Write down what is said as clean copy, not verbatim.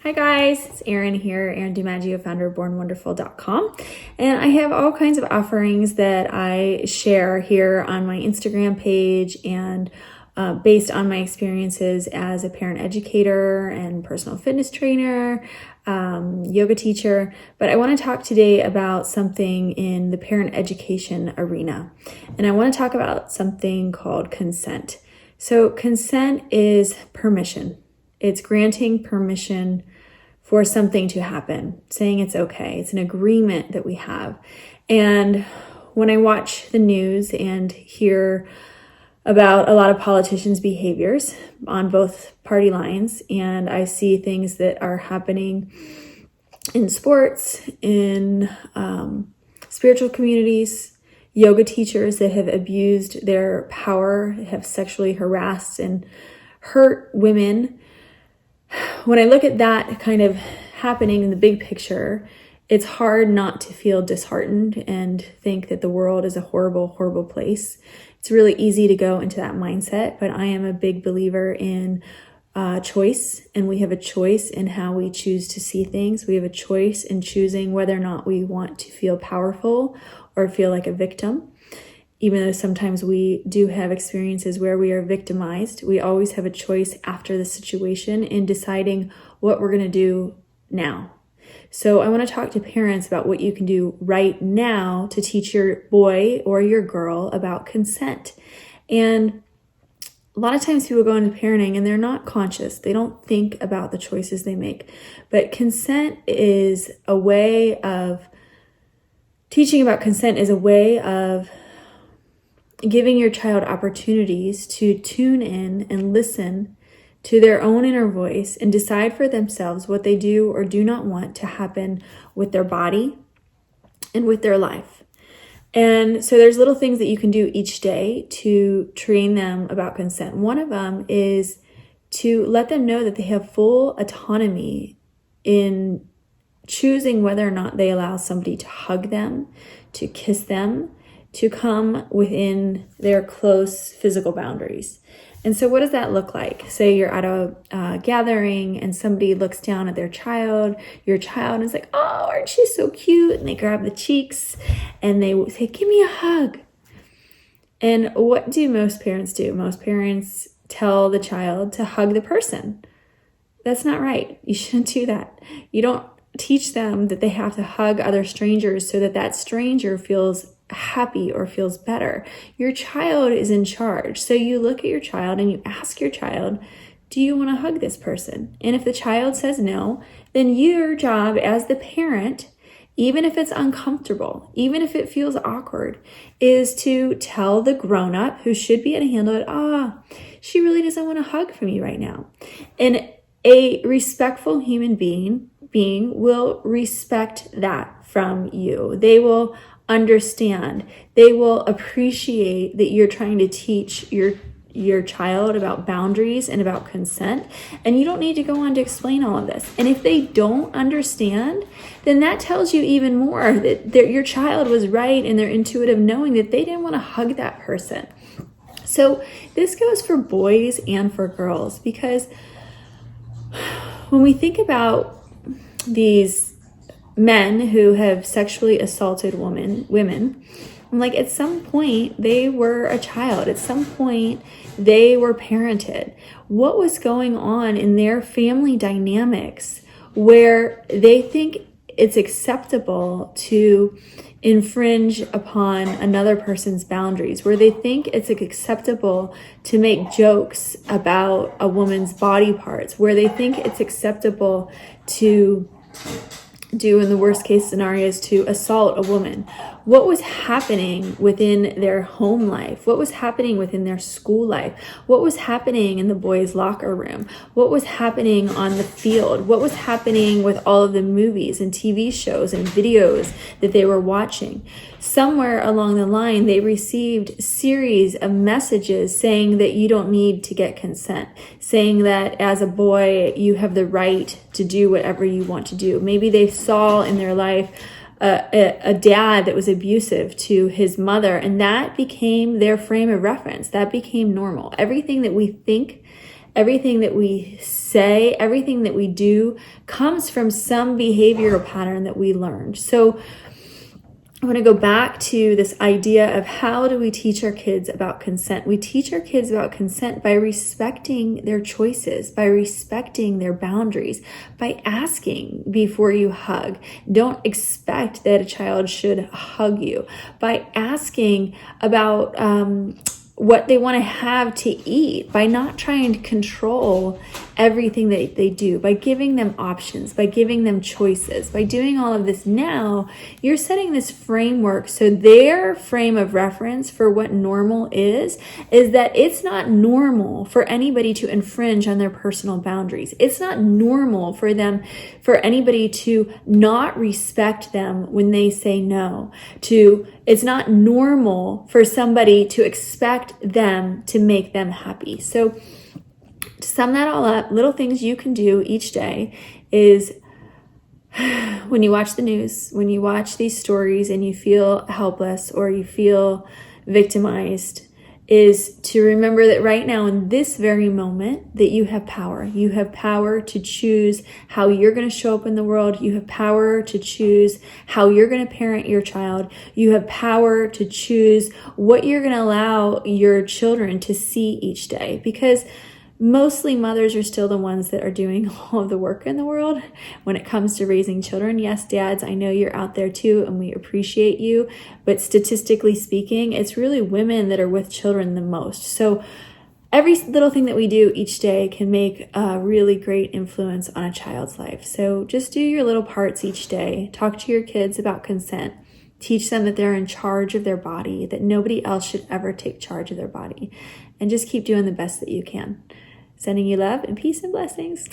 Hi guys, it's Erin here, Erin DiMaggio, founder of BornWonderful.com. And I have all kinds of offerings that I share here on my Instagram page and based on my experiences as a parent educator and personal fitness trainer, yoga teacher. But I want to talk today about something in the parent education arena. And I want to talk about something called consent. So consent is permission. It's granting permission for something to happen, saying it's okay. It's an agreement that we have. And when I watch the news and hear about a lot of politicians' behaviors on both party lines, and I see things that are happening in sports, in spiritual communities, yoga teachers that have abused their power, have sexually harassed and hurt women. When I look at that kind of happening in the big picture, it's hard not to feel disheartened and think that the world is a horrible, horrible place. It's really easy to go into that mindset, but I am a big believer in choice, and we have a choice in how we choose to see things. We have a choice in choosing whether or not we want to feel powerful or feel like a victim. Even though sometimes we do have experiences where we are victimized, we always have a choice after the situation in deciding what we're going to do now. So I want to talk to parents about what you can do right now to teach your boy or your girl about consent. And a lot of times people go into parenting and they're not conscious. They don't think about the choices they make. But consent is a way of, teaching about consent is a way of giving your child opportunities to tune in and listen to their own inner voice and decide for themselves what they do or do not want to happen with their body and with their life. And so there's little things that you can do each day to train them about consent. One of them is to let them know that they have full autonomy in choosing whether or not they allow somebody to hug them, to kiss them, to come within their close physical boundaries. And so what does that look like? Say you're at a gathering and somebody looks down at their child, your child is like, oh, aren't she so cute? And they grab the cheeks and they say, give me a hug. And what do most parents do? Most parents tell the child to hug the person. That's not right. You shouldn't do that. You don't teach them that they have to hug other strangers so that that stranger feels happy or feels better. Your child is in charge. So you look at your child and you ask your child, do you want to hug this person? And if the child says no, then your job as the parent, even if it's uncomfortable, even if it feels awkward, is to tell the grown-up who should be able to handle it, she really doesn't want a hug from you right now. And a respectful human being will respect that from you. They will understand. They will appreciate that you're trying to teach your child about boundaries and about consent, and you don't need to go on to explain all of this. And if they don't understand, then that tells you even more that your child was right in their intuitive knowing that they didn't want to hug that person. So this goes for boys and for girls, because when we think about these men who have sexually assaulted women, I'm like, at some point they were a child. At some point they were parented. What was going on in their family dynamics where they think it's acceptable to infringe upon another person's boundaries, where they think it's acceptable to make jokes about a woman's body parts, where they think it's acceptable to do, in the worst case scenarios, to assault a woman. What was happening within their home life? What was happening within their school life? What was happening in the boys' locker room? What was happening on the field? What was happening with all of the movies and TV shows and videos that they were watching? Somewhere along the line, they received series of messages saying that you don't need to get consent, saying that as a boy, you have the right to do whatever you want to do. Maybe they saw in their life a dad that was abusive to his mother, and that became their frame of reference. That became normal. Everything that we think everything that we say, everything that we do comes from some behavioral pattern that we learned. So I want to go back to this idea of how do we teach our kids about consent? We teach our kids about consent by respecting their choices, by respecting their boundaries, by asking before you hug. Don't expect that a child should hug you. By asking about what they want to have to eat, by not trying to control everything that they do, by giving them options, by giving them choices, by doing all of this now, you're setting this framework. So their frame of reference for what normal is that it's not normal for anybody to infringe on their personal boundaries. It's not normal for anybody to not respect them when they say no. It's not normal for somebody to expect them to make them happy. So to sum that all up, little things you can do each day is when you watch the news, when you watch these stories and you feel helpless or you feel victimized, is to remember that right now in this very moment that you have power. You have power to choose how you're going to show up in the world. You have power to choose how you're going to parent your child. You have power to choose what you're going to allow your children to see each day, because mostly mothers are still the ones that are doing all of the work in the world when it comes to raising children. Yes, dads, I know you're out there too, and we appreciate you. But statistically speaking, it's really women that are with children the most. So every little thing that we do each day can make a really great influence on a child's life. So just do your little parts each day. Talk to your kids about consent. Teach them that they're in charge of their body, that nobody else should ever take charge of their body. And just keep doing the best that you can. Sending you love and peace and blessings.